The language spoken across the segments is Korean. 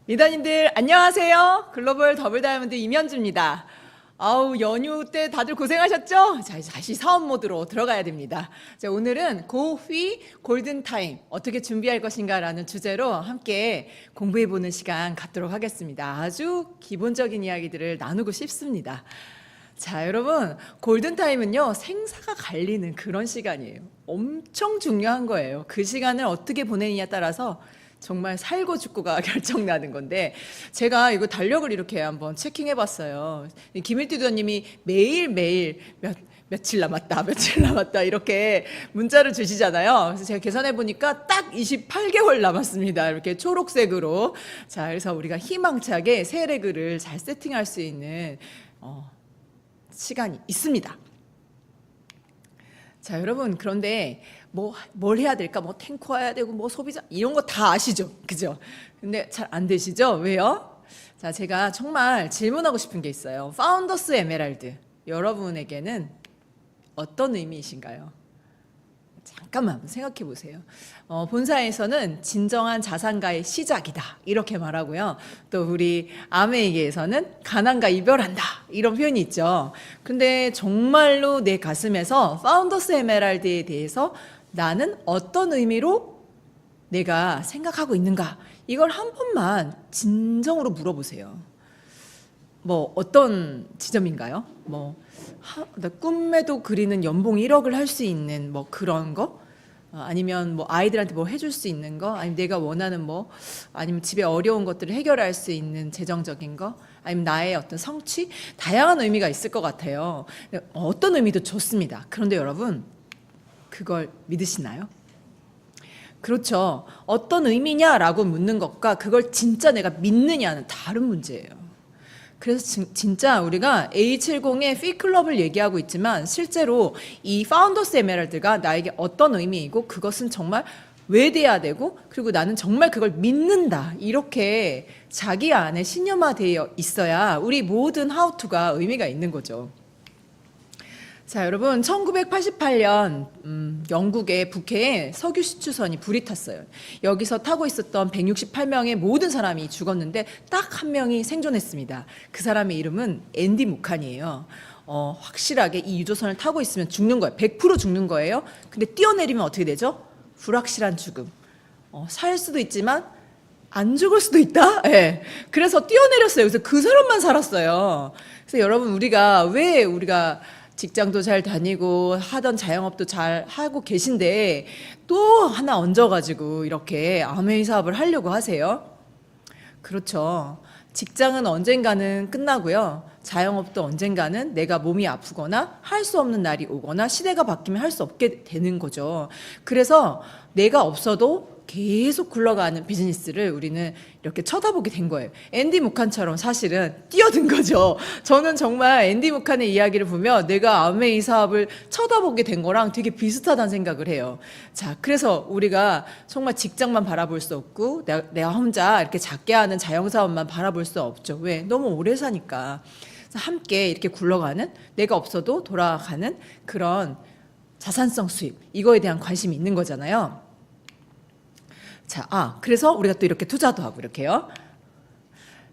리더님들 안녕하세요. 글로벌 더블 다이아몬드 임현주입니다. 아우, 연휴 때 다들 고생하셨죠? 자, 이제 다시 사업 모드로 들어가야 됩니다. 자, 오늘은 고휘 골든타임 어떻게 준비할 것인가 라는 주제로 함께 공부해보는 시간 갖도록 하겠습니다. 아주 기본적인 이야기들을 나누고 싶습니다. 자, 여러분, 골든타임은요, 생사가 갈리는 그런 시간이에요. 엄청 중요한 거예요. 그 시간을 어떻게 보내느냐에 따라서 정말 살고 죽고가 결정나는 건데, 제가 이거 달력을 이렇게 한번 체킹해 봤어요. 김일두 의원님이 매일매일 며칠 남았다, 며칠 남았다, 이렇게 문자를 주시잖아요. 그래서 제가 계산해 보니까 딱 28개월 남았습니다. 이렇게 초록색으로. 자, 그래서 우리가 희망차게 새 레그를 잘 세팅할 수 있는, 시간이 있습니다. 자, 여러분, 그런데 뭘 해야 될까? 탱커 해야 되고, 소비자, 이런 거 다 아시죠? 그죠? 근데 잘 안 되시죠? 왜요? 자, 제가 정말 질문하고 싶은 게 있어요. 파운더스 에메랄드. 여러분에게는 어떤 의미이신가요? 잠깐만 한번 생각해 보세요. 본사에서는 진정한 자산가의 시작이다, 이렇게 말하고요. 또 우리 아메이게에서는 가난과 이별한다, 이런 표현이 있죠. 근데 정말로 내 가슴에서 파운더스 에메랄드에 대해서 나는 어떤 의미로 내가 생각하고 있는가, 이걸 한 번만 진정으로 물어보세요. 어떤 지점인가요? 나 꿈에도 그리는 연봉 1억을 할 수 있는 그런 거? 아니면 아이들한테 해줄 수 있는 거? 아니면 내가 원하는 아니면 집에 어려운 것들을 해결할 수 있는 재정적인 거? 아니면 나의 어떤 성취? 다양한 의미가 있을 것 같아요. 어떤 의미도 좋습니다. 그런데 여러분, 그걸 믿으시나요? 그렇죠. 어떤 의미냐라고 묻는 것과 그걸 진짜 내가 믿느냐는 다른 문제예요. 그래서 진짜 우리가 A70의 F클럽을 얘기하고 있지만 실제로 이 파운더스 에메랄드가 나에게 어떤 의미이고 그것은 정말 외대해야 되고, 그리고 나는 정말 그걸 믿는다, 이렇게 자기 안에 신념화되어 있어야 우리 모든 하우투가 의미가 있는 거죠. 자, 여러분, 1988년 영국의 북해에 석유 시추선이 불이 탔어요. 여기서 타고 있었던 168명의 모든 사람이 죽었는데 딱 한 명이 생존했습니다. 그 사람의 이름은 앤디 무칸이에요. 확실하게 이 유조선을 타고 있으면 죽는 거예요. 100% 죽는 거예요. 근데 뛰어내리면 어떻게 되죠? 불확실한 죽음. 살 수도 있지만 안 죽을 수도 있다? 네. 그래서 뛰어내렸어요. 그래서 그 사람만 살았어요. 그래서 여러분, 왜 우리가 직장도 잘 다니고 하던 자영업도 잘 하고 계신데 또 하나 얹어가지고 이렇게 아메이 사업을 하려고 하세요? 그렇죠. 직장은 언젠가는 끝나고요. 자영업도 언젠가는 내가 몸이 아프거나 할 수 없는 날이 오거나 시대가 바뀌면 할 수 없게 되는 거죠. 그래서 내가 없어도 계속 굴러가는 비즈니스를 우리는 이렇게 쳐다보게 된 거예요. 앤디 무칸처럼 사실은 뛰어든 거죠. 저는 정말 앤디 무칸의 이야기를 보면 내가 아메이 사업을 쳐다보게 된 거랑 되게 비슷하다는 생각을 해요. 자, 그래서 우리가 정말 직장만 바라볼 수 없고 내가 혼자 이렇게 작게 하는 자영사업만 바라볼 수 없죠. 왜? 너무 오래 사니까. 함께 이렇게 굴러가는, 내가 없어도 돌아가는 그런 자산성 수입, 이거에 대한 관심이 있는 거잖아요. 자, 그래서 우리가 또 이렇게 투자도 하고 이렇게요.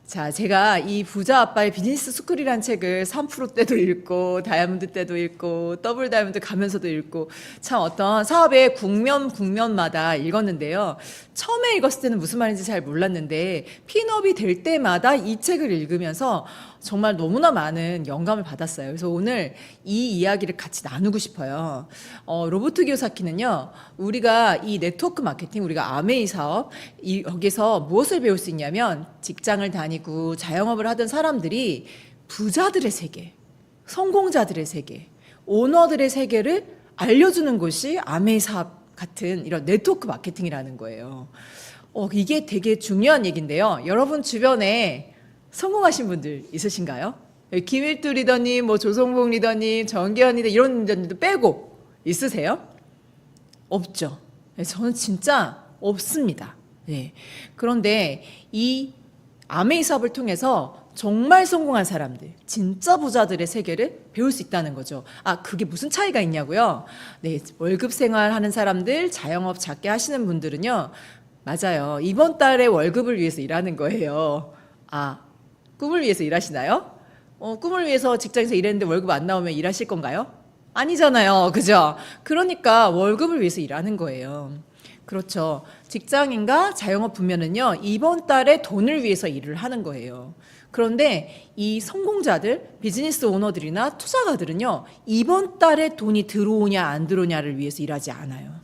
자, 제가 이 부자 아빠의 비즈니스 스쿨이라는 책을 3% 때도 읽고 다이아몬드 때도 읽고 더블 다이아몬드 가면서도 읽고 참 어떤 사업의 국면마다 읽었는데요. 처음에 읽었을 때는 무슨 말인지 잘 몰랐는데 핀업이 될 때마다 이 책을 읽으면서 정말 너무나 많은 영감을 받았어요. 그래서 오늘 이 이야기를 같이 나누고 싶어요. 로버트 기요사키는요, 우리가 이 네트워크 마케팅, 우리가 아메이 사업, 여기서 무엇을 배울 수 있냐면 직장을 다니고 자영업을 하던 사람들이 부자들의 세계, 성공자들의 세계, 오너들의 세계를 알려주는 것이 아메이 사업 같은 이런 네트워크 마케팅이라는 거예요. 이게 되게 중요한 얘기인데요. 여러분 주변에 성공하신 분들 있으신가요? 김일두 리더님, 조성봉 리더님, 정기현 리더 이런 리더님도 빼고 있으세요? 없죠. 저는 진짜 없습니다. 네. 그런데 이 아메이 사업을 통해서 정말 성공한 사람들, 진짜 부자들의 세계를 배울 수 있다는 거죠. 그게 무슨 차이가 있냐고요? 네, 월급 생활하는 사람들, 자영업 작게 하시는 분들은요, 맞아요. 이번 달에 월급을 위해서 일하는 거예요. 아, 꿈을 위해서 일하시나요? 꿈을 위해서 직장에서 일했는데 월급 안 나오면 일하실 건가요? 아니잖아요. 그죠? 그러니까 월급을 위해서 일하는 거예요. 그렇죠. 직장인과 자영업 분면은요, 이번 달에 돈을 위해서 일을 하는 거예요. 그런데 이 성공자들, 비즈니스 오너들이나 투자가들은요, 이번 달에 돈이 들어오냐 안 들어오냐를 위해서 일하지 않아요.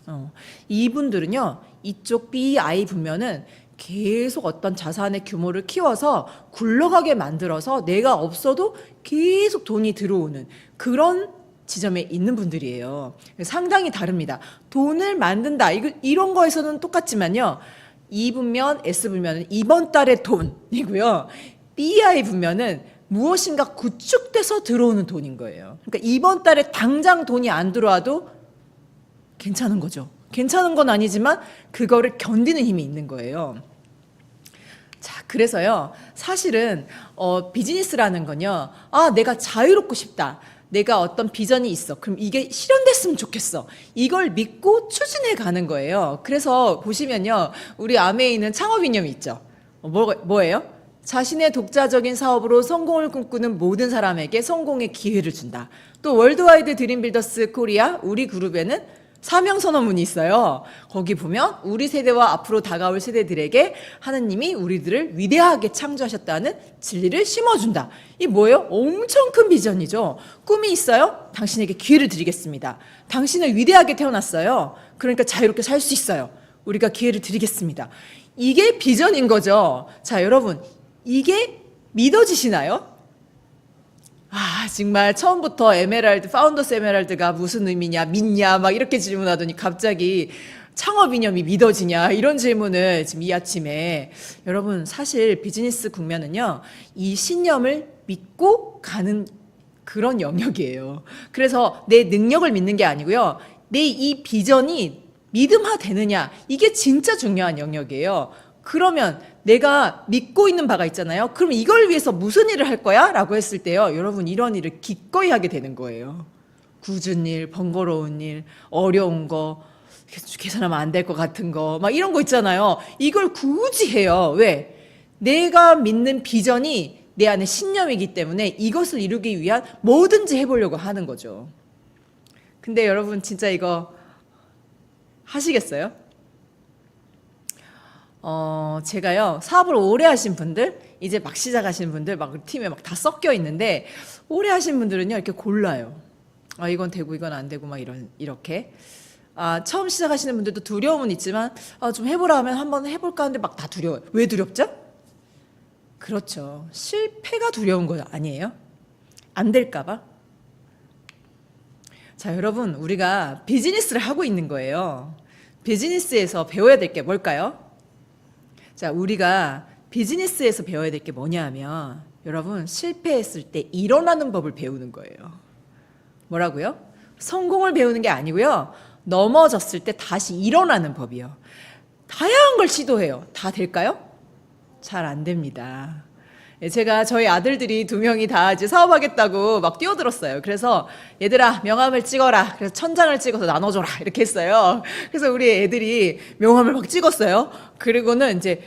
이분들은요, 이쪽 BI 분면은 계속 어떤 자산의 규모를 키워서 굴러가게 만들어서 내가 없어도 계속 돈이 들어오는 그런 지점에 있는 분들이에요. 상당히 다릅니다. 돈을 만든다. 이런 거에서는 똑같지만요. E 분면, S 분면은 이번 달의 돈이고요. BI 분면은 무엇인가 구축돼서 들어오는 돈인 거예요. 그러니까 이번 달에 당장 돈이 안 들어와도 괜찮은 거죠. 괜찮은 건 아니지만 그거를 견디는 힘이 있는 거예요. 자, 그래서요. 사실은 비즈니스라는 건요. 아, 내가 자유롭고 싶다. 내가 어떤 비전이 있어. 그럼 이게 실현됐으면 좋겠어. 이걸 믿고 추진해 가는 거예요. 그래서 보시면요. 우리 아메에 있는 창업 이념이 있죠. 뭐예요? 자신의 독자적인 사업으로 성공을 꿈꾸는 모든 사람에게 성공의 기회를 준다. 또 월드와이드 드림빌더스 코리아 우리 그룹에는 사명선언문이 있어요. 거기 보면 우리 세대와 앞으로 다가올 세대들에게 하느님이 우리들을 위대하게 창조하셨다는 진리를 심어준다. 이 뭐예요? 엄청 큰 비전이죠. 꿈이 있어요? 당신에게 기회를 드리겠습니다. 당신은 위대하게 태어났어요. 그러니까 자유롭게 살 수 있어요. 우리가 기회를 드리겠습니다. 이게 비전인 거죠. 자, 여러분, 이게 믿어지시나요? 아, 정말 처음부터 에메랄드, 파운더스 에메랄드가 무슨 의미냐, 믿냐, 막 이렇게 질문하더니 갑자기 창업 이념이 믿어지냐, 이런 질문을 지금 이 아침에. 여러분, 사실 비즈니스 국면은요, 이 신념을 믿고 가는 그런 영역이에요. 그래서 내 능력을 믿는 게 아니고요, 내 이 비전이 믿음화 되느냐, 이게 진짜 중요한 영역이에요. 그러면 내가 믿고 있는 바가 있잖아요. 그럼 이걸 위해서 무슨 일을 할 거야? 라고 했을 때요. 여러분 이런 일을 기꺼이 하게 되는 거예요. 굳은 일, 번거로운 일, 어려운 거, 계산하면 안 될 것 같은 거, 막 이런 거 있잖아요. 이걸 굳이 해요. 왜? 내가 믿는 비전이 내 안에 신념이기 때문에 이것을 이루기 위한 뭐든지 해보려고 하는 거죠. 근데 여러분 진짜 이거 하시겠어요? 제가요, 사업을 오래 하신 분들, 이제 막 시작하시는 분들, 막 팀에 막 다 섞여 있는데, 오래 하신 분들은요, 이렇게 골라요. 아, 이건 되고, 이건 안 되고, 막 이렇게. 아, 처음 시작하시는 분들도 두려움은 있지만, 좀 해보라 하면 한번 해볼까 하는데 막 다 두려워요. 왜 두렵죠? 그렇죠. 실패가 두려운 거 아니에요? 안 될까봐? 자, 여러분, 우리가 비즈니스를 하고 있는 거예요. 비즈니스에서 배워야 될 게 뭘까요? 자, 우리가 비즈니스에서 배워야 될 게 뭐냐 하면 여러분 실패했을 때 일어나는 법을 배우는 거예요. 뭐라고요? 성공을 배우는 게 아니고요. 넘어졌을 때 다시 일어나는 법이요. 다양한 걸 시도해요. 다 될까요? 잘 안 됩니다. 제가 저희 아들들이 2명이 다 이제 사업하겠다고 막 뛰어들었어요. 그래서 얘들아 명함을 찍어라. 그래서 1000장을 찍어서 나눠줘라. 이렇게 했어요. 그래서 우리 애들이 명함을 막 찍었어요. 그리고는 이제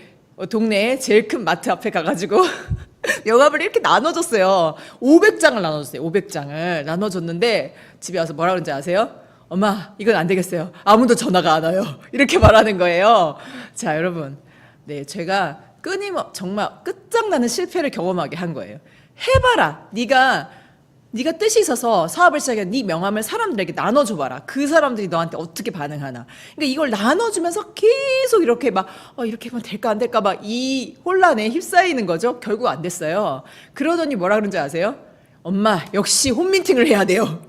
동네에 제일 큰 마트 앞에 가가지고 명함을 이렇게 나눠줬어요. 500장을 나눠줬어요. 500장을 나눠줬는데 집에 와서 뭐라 그런지 아세요? 엄마 이건 안 되겠어요. 아무도 전화가 안 와요. 이렇게 말하는 거예요. 자, 여러분, 네, 제가 정말 끝장나는 실패를 경험하게 한 거예요. 해봐라. 네가 뜻이 있어서 사업을 시작해 네 명함을 사람들에게 나눠줘봐라. 그 사람들이 너한테 어떻게 반응하나. 그러니까 이걸 나눠주면서 계속 이렇게 막 이렇게 하면 될까 안 될까 막 이 혼란에 휩싸이는 거죠. 결국 안 됐어요. 그러더니 뭐라 그런지 아세요? 엄마 역시 홈미팅을 해야 돼요.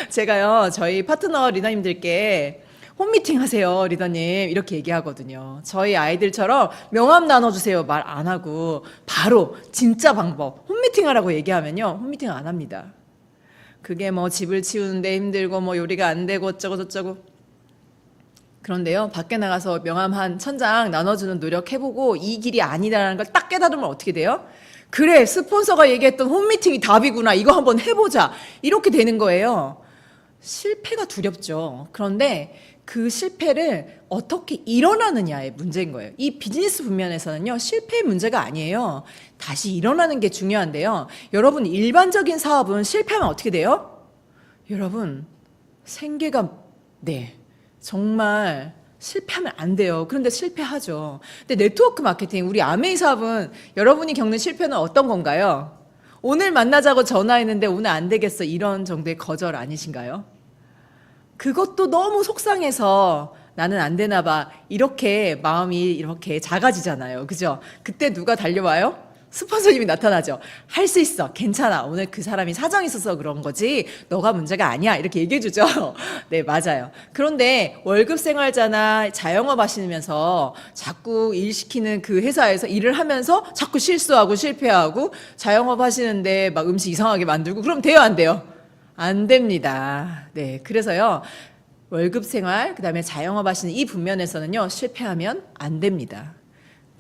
제가요 저희 파트너 리더님들께 홈미팅 하세요, 리더님. 이렇게 얘기하거든요. 저희 아이들처럼 명함 나눠주세요. 말 안 하고 바로 진짜 방법. 홈미팅 하라고 얘기하면요. 홈미팅 안 합니다. 그게 뭐 집을 치우는데 힘들고 뭐 요리가 안 되고 어쩌고 저쩌고. 그런데요. 밖에 나가서 명함 한 1000장 나눠주는 노력 해보고 이 길이 아니다라는 걸 딱 깨달으면 어떻게 돼요? 그래, 스폰서가 얘기했던 홈미팅이 답이구나. 이거 한번 해보자. 이렇게 되는 거예요. 실패가 두렵죠. 그런데 그 실패를 어떻게 일어나느냐의 문제인 거예요. 이 비즈니스 분면에서는요, 실패의 문제가 아니에요. 다시 일어나는 게 중요한데요. 여러분, 일반적인 사업은 실패하면 어떻게 돼요? 여러분, 생계가, 네, 정말 실패하면 안 돼요. 그런데 실패하죠. 근데 네트워크 마케팅, 우리 아메이 사업은 여러분이 겪는 실패는 어떤 건가요? 오늘 만나자고 전화했는데 오늘 안 되겠어. 이런 정도의 거절 아니신가요? 그것도 너무 속상해서 나는 안 되나 봐. 이렇게 마음이 이렇게 작아지잖아요. 그죠? 그때 누가 달려와요? 스폰서님이 나타나죠. 할 수 있어. 괜찮아. 오늘 그 사람이 사정이 있어서 그런 거지. 너가 문제가 아니야. 이렇게 얘기해 주죠. 네, 맞아요. 그런데 월급 생활자나 자영업 하시면서 자꾸 일 시키는 그 회사에서 일을 하면서 자꾸 실수하고 실패하고 자영업 하시는데 막 음식 이상하게 만들고 그럼 돼요, 안 돼요? 안 됩니다. 네, 그래서요. 월급 생활, 그다음에 자영업 하시는 이 분면에서는요. 실패하면 안 됩니다.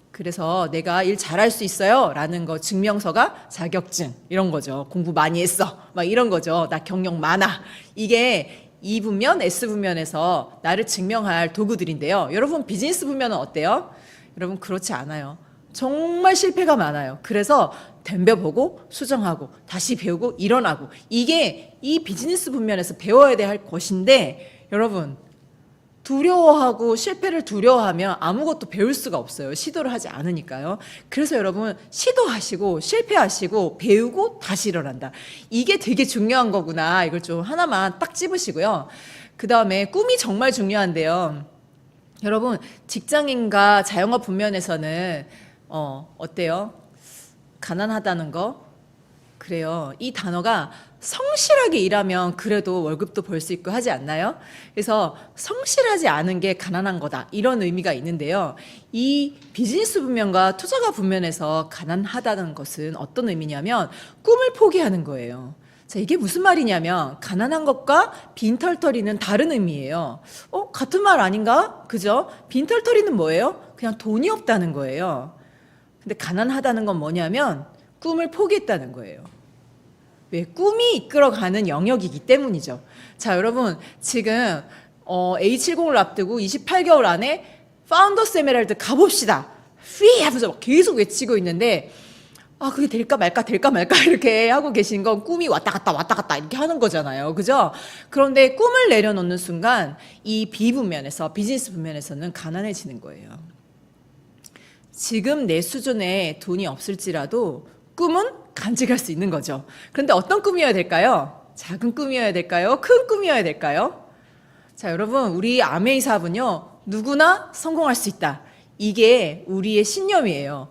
그래서 내가 일 잘할 수 있어요 라는 거 증명서가 자격증 이런 거죠. 공부 많이 했어 막 이런 거죠. 나 경력 많아. 이게 E 분면, S 분면에서 나를 증명할 도구들인데요. 여러분 비즈니스 분면은 어때요? 여러분 그렇지 않아요. 정말 실패가 많아요. 그래서 덤벼보고 수정하고 다시 배우고 일어나고 이게 이 비즈니스 분면에서 배워야 될 것인데 여러분 두려워하고 실패를 두려워하면 아무것도 배울 수가 없어요. 시도를 하지 않으니까요. 그래서 여러분 시도하시고 실패하시고 배우고 다시 일어난다. 이게 되게 중요한 거구나. 이걸 좀 하나만 딱 찝으시고요. 그 다음에 꿈이 정말 중요한데요. 여러분 직장인과 자영업 분면에서는 어때요? 가난하다는 거? 그래요. 이 단어가 성실하게 일하면 그래도 월급도 벌 수 있고 하지 않나요? 그래서 성실하지 않은 게 가난한 거다. 이런 의미가 있는데요. 이 비즈니스 분면과 투자가 분면에서 가난하다는 것은 어떤 의미냐면 꿈을 포기하는 거예요. 자, 이게 무슨 말이냐면 가난한 것과 빈털터리는 다른 의미예요. 같은 말 아닌가? 그죠? 빈털터리는 뭐예요? 그냥 돈이 없다는 거예요. 근데 가난하다는 건 뭐냐면 꿈을 포기했다는 거예요. 왜? 꿈이 이끌어가는 영역이기 때문이죠. 자, 여러분 지금 A70을 앞두고 28개월 안에 파운더스 에메랄드 가봅시다. 휘 하면서 계속 외치고 있는데 그게 될까 말까 이렇게 하고 계신 건 꿈이 왔다 갔다 이렇게 하는 거잖아요. 그죠? 그런데 꿈을 내려놓는 순간 이 B 분면에서 비즈니스 분면에서는 가난해지는 거예요. 지금 내 수준에 돈이 없을지라도 꿈은 간직할 수 있는 거죠. 그런데 어떤 꿈이어야 될까요? 작은 꿈이어야 될까요? 큰 꿈이어야 될까요? 자, 여러분 우리 아메이 사업은요. 누구나 성공할 수 있다. 이게 우리의 신념이에요.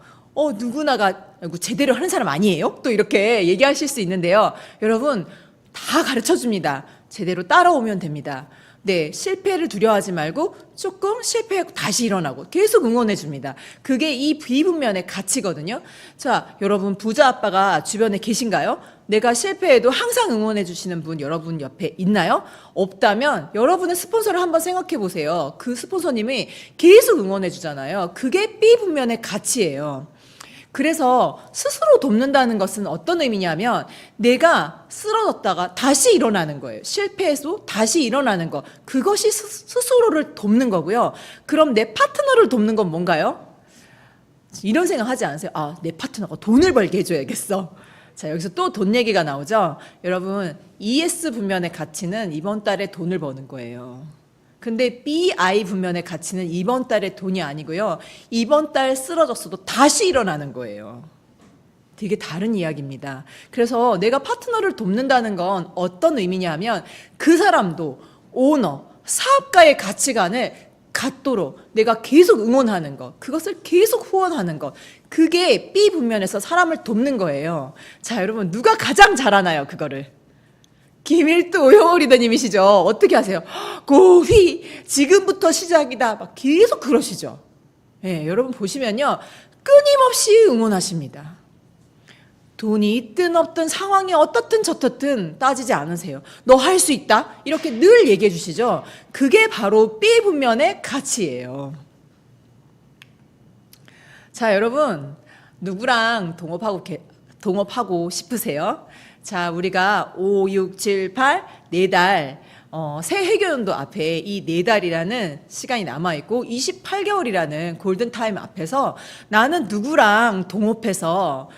누구나가 제대로 하는 사람 아니에요? 또 이렇게 얘기하실 수 있는데요. 여러분 다 가르쳐 줍니다. 제대로 따라오면 됩니다. 네, 실패를 두려워하지 말고 조금 실패하고 다시 일어나고 계속 응원해 줍니다. 그게 이 비분면의 가치거든요. 자, 여러분 부자 아빠가 주변에 계신가요? 내가 실패해도 항상 응원해 주시는 분 여러분 옆에 있나요? 없다면 여러분의 스폰서를 한번 생각해 보세요. 그 스폰서님이 계속 응원해 주잖아요. 그게 비분면의 가치예요. 그래서 스스로 돕는다는 것은 어떤 의미냐면 내가 쓰러졌다가 다시 일어나는 거예요. 실패해서 다시 일어나는 거. 그것이 스스로를 돕는 거고요. 그럼 내 파트너를 돕는 건 뭔가요? 이런 생각 하지 않으세요? 내 파트너가 돈을 벌게 해줘야겠어. 자, 여기서 또 돈 얘기가 나오죠. 여러분 ES 분면의 가치는 이번 달에 돈을 버는 거예요. 근데 BI 분면의 가치는 이번 달에 돈이 아니고요. 이번 달 쓰러졌어도 다시 일어나는 거예요. 되게 다른 이야기입니다. 그래서 내가 파트너를 돕는다는 건 어떤 의미냐면 그 사람도 오너, 사업가의 가치관을 갖도록 내가 계속 응원하는 것, 그것을 계속 후원하는 것, 그게 B 분면에서 사람을 돕는 거예요. 자, 여러분 누가 가장 잘하나요? 그거를. 김일두 오영호 리더님이시죠. 어떻게 하세요? 고휘 지금부터 시작이다 막 계속 그러시죠. 네, 여러분 보시면요 끊임없이 응원하십니다. 돈이 있든 없든 상황이 어떻든 저떻든 따지지 않으세요. 너 할 수 있다 이렇게 늘 얘기해 주시죠. 그게 바로 B 분면의 가치예요. 자, 여러분 누구랑 동업하고 동업하고 싶으세요? 자, 우리가 5, 6, 7, 8, 4달, 새해교연도 앞에 이 4달이라는 시간이 남아있고 28개월이라는 골든타임 앞에서 나는 누구랑 동업해서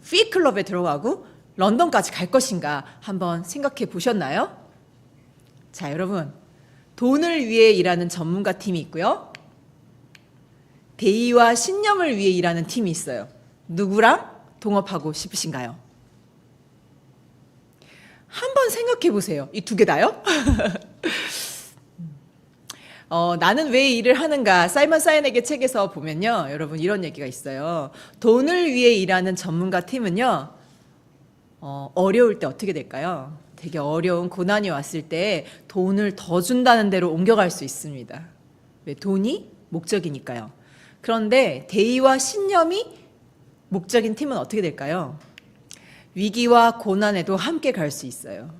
피클럽에 들어가고 런던까지 갈 것인가 한번 생각해 보셨나요? 자, 여러분, 돈을 위해 일하는 전문가 팀이 있고요. 대의와 신념을 위해 일하는 팀이 있어요. 누구랑 동업하고 싶으신가요? 한번 생각해 보세요. 이 두 개 다요? 나는 왜 일을 하는가? 사이먼 사이넥의 책에서 보면요. 여러분, 이런 얘기가 있어요. 돈을 위해 일하는 전문가 팀은요. 어려울 때 어떻게 될까요? 되게 어려운 고난이 왔을 때 돈을 더 준다는 대로 옮겨갈 수 있습니다. 왜? 돈이 목적이니까요. 그런데 대의와 신념이 목적인 팀은 어떻게 될까요? 위기와 고난에도 함께 갈 수 있어요.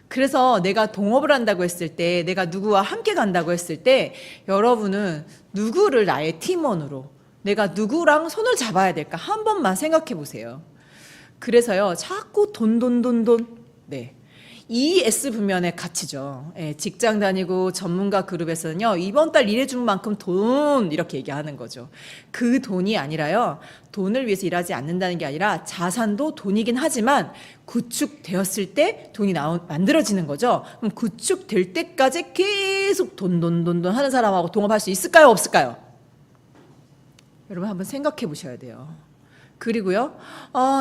그래서 내가 동업을 한다고 했을 때, 내가 누구와 함께 간다고 했을 때, 여러분은 누구를 나의 팀원으로, 내가 누구랑 손을 잡아야 될까? 한 번만 생각해 보세요. 그래서요, 자꾸 돈. 네. ES 분면의 가치죠. 예, 직장 다니고 전문가 그룹에서는요, 이번 달 일해준 만큼 돈, 이렇게 얘기하는 거죠. 그 돈이 아니라요, 돈을 위해서 일하지 않는다는 게 아니라 자산도 돈이긴 하지만 구축되었을 때 돈이 만들어지는 거죠. 그럼 구축될 때까지 계속 돈 하는 사람하고 동업할 수 있을까요? 없을까요? 여러분 한번 생각해 보셔야 돼요. 그리고요,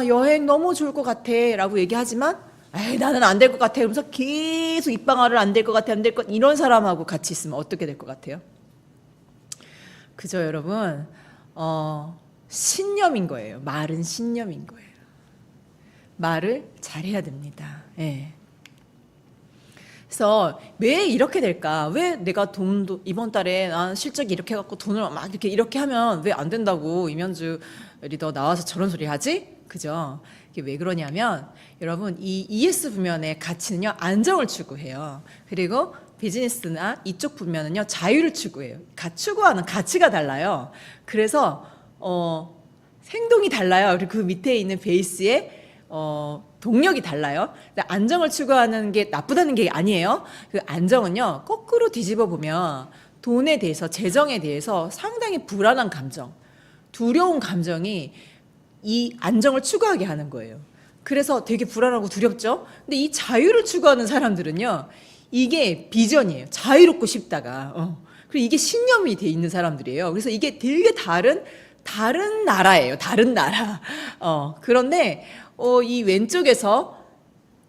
여행 너무 좋을 것 같아 라고 얘기하지만 에이, 나는 안 될 것 같아. 그러면서 계속 입방아를 안 될 것 같아, 안 될 것 같아. 이런 사람하고 같이 있으면 어떻게 될 것 같아요? 그죠, 여러분? 신념인 거예요. 말은 신념인 거예요. 말을 잘해야 됩니다. 예. 그래서 왜 이렇게 될까? 왜 내가 돈도 이번 달에 난 실적이 이렇게 해갖고 돈을 막 이렇게 하면 왜 안 된다고 이면주 리더 나와서 저런 소리 하지? 그죠? 이게 왜 그러냐면 여러분 이 ES 부면의 가치는요 안정을 추구해요. 그리고 비즈니스나 이쪽 부면은요 자유를 추구해요. 추구하는 가치가 달라요. 그래서 행동이 달라요. 그리고 그 밑에 있는 베이스에 동력이 달라요. 근데 안정을 추구하는 게 나쁘다는 게 아니에요. 그 안정은요 거꾸로 뒤집어 보면 돈에 대해서 재정에 대해서 상당히 불안한 감정, 두려운 감정이 이 안정을 추구하게 하는 거예요. 그래서 되게 불안하고 두렵죠. 근데 이 자유를 추구하는 사람들은요 이게 비전이에요. 자유롭고 싶다가 그리고 이게 신념이 돼 있는 사람들이에요. 그래서 이게 되게 다른 나라예요. 다른 나라. 그런데 이 왼쪽에서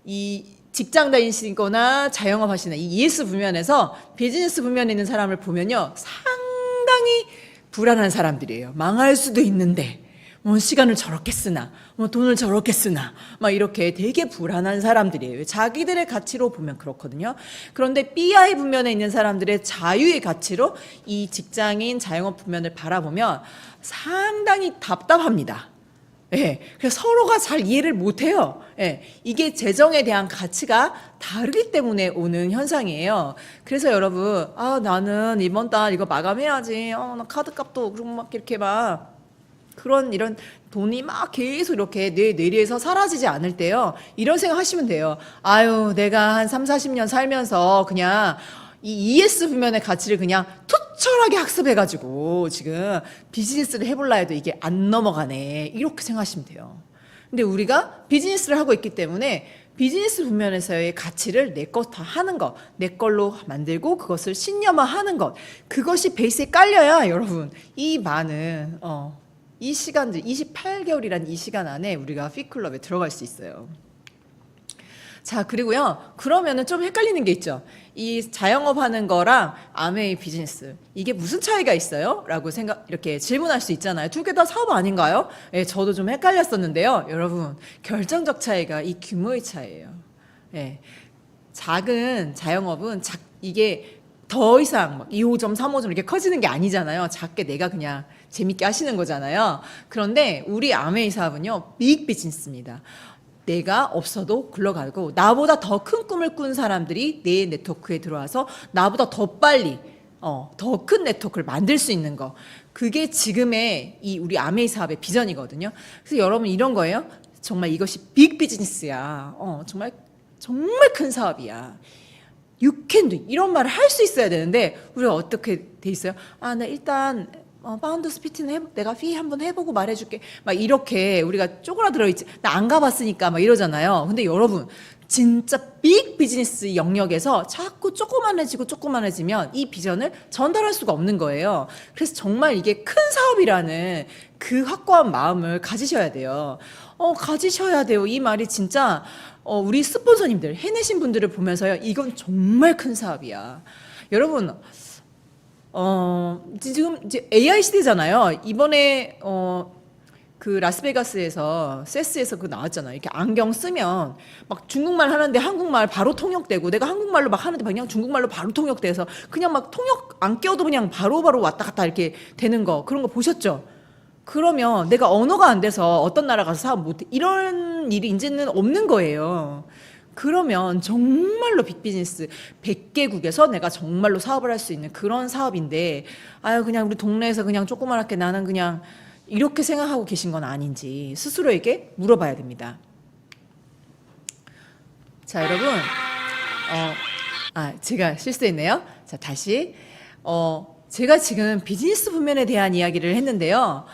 이 직장 다니시거나 자영업 하시는 이 ES 부면에서 비즈니스 부면에 있는 사람을 보면요 상당히 불안한 사람들이에요. 망할 수도 있는데 시간을 저렇게 쓰나, 돈을 저렇게 쓰나, 막 이렇게 되게 불안한 사람들이에요. 자기들의 가치로 보면 그렇거든요. 그런데 BI 부면에 있는 사람들의 자유의 가치로 이 직장인 자영업 부면을 바라보면 상당히 답답합니다. 예, 그래서 서로가 잘 이해를 못해요. 예, 이게 재정에 대한 가치가 다르기 때문에 오는 현상이에요. 그래서 여러분, 나는 이번 달 이거 마감해야지. 나 카드값도 그리고 막 이렇게 막 이런 돈이 막 계속 이렇게 내 뇌리에서 사라지지 않을 때요. 이런 생각 하시면 돼요. 아유, 내가 한 3, 40년 살면서 그냥 이 ES 부면의 가치를 그냥 투철하게 학습해가지고 지금 비즈니스를 해볼라 해도 이게 안 넘어가네. 이렇게 생각하시면 돼요. 근데 우리가 비즈니스를 하고 있기 때문에 비즈니스 부면에서의 가치를 내 것 다 하는 것, 내 걸로 만들고 그것을 신념화하는 것, 그것이 베이스에 깔려야 여러분 이 많은 이 시간들 28개월이란 이 시간 안에 우리가 피클럽에 들어갈 수 있어요. 자, 그리고요. 그러면은 좀 헷갈리는 게 있죠. 이 자영업 하는 거랑 아메이 비즈니스. 이게 무슨 차이가 있어요? 라고 이렇게 질문할 수 있잖아요. 두 개 다 사업 아닌가요? 예, 저도 좀 헷갈렸었는데요. 여러분, 결정적 차이가 이 규모의 차이예요. 예. 작은 자영업은 이게 더 이상 막 2호점, 3호점 이렇게 커지는 게 아니잖아요. 작게 내가 그냥 재밌게 하시는 거잖아요. 그런데 우리 아메이 사업은요, 빅 비즈니스입니다. 내가 없어도 굴러가고 나보다 더 큰 꿈을 꾼 사람들이 내 네트워크에 들어와서 나보다 더 빨리 더 큰 네트워크를 만들 수 있는 거. 그게 지금의 이 우리 아메이 사업의 비전이거든요. 그래서 여러분 이런 거예요. 정말 이것이 빅 비즈니스야. 정말 큰 사업이야. You can do 이런 말을 할 수 있어야 되는데 우리가 어떻게 돼 있어요? 나 일단 파운드 스피트는 내가 피 한번 해보고 말해줄게. 막 이렇게 우리가 쪼그라들어 있지. 나 안 가봤으니까 막 이러잖아요. 근데 여러분 진짜 빅 비즈니스 영역에서 자꾸 조그만해지면 이 비전을 전달할 수가 없는 거예요. 그래서 정말 이게 큰 사업이라는 그 확고한 마음을 가지셔야 돼요. 가지셔야 돼요. 이 말이 진짜 우리 스폰서님들 해내신 분들을 보면서요. 이건 정말 큰 사업이야. 여러분 지금 이제 AI 시대잖아요. 이번에 그 라스베가스에서 세스에서 그 나왔잖아요. 이렇게 안경 쓰면 막 중국말 하는데 한국말 바로 통역되고 내가 한국말로 막 하는데 그냥 중국말로 바로 통역돼서 그냥 막 통역 안 껴도 그냥 바로바로 왔다 갔다 이렇게 되는 거 그런 거 보셨죠? 그러면 내가 언어가 안 돼서 어떤 나라 가서 사업 못해 이런 일이 이제는 없는 거예요. 그러면 정말로 빅비즈니스 100개국에서 내가 정말로 사업을 할 수 있는 그런 사업인데 그냥 우리 동네에서 그냥 조그맣게 나는 그냥 이렇게 생각하고 계신 건 아닌지 스스로에게 물어봐야 됩니다. 자, 여러분. 제가 실수했네요. 자, 다시. 제가 지금 비즈니스 분면에 대한 이야기를 했는데요.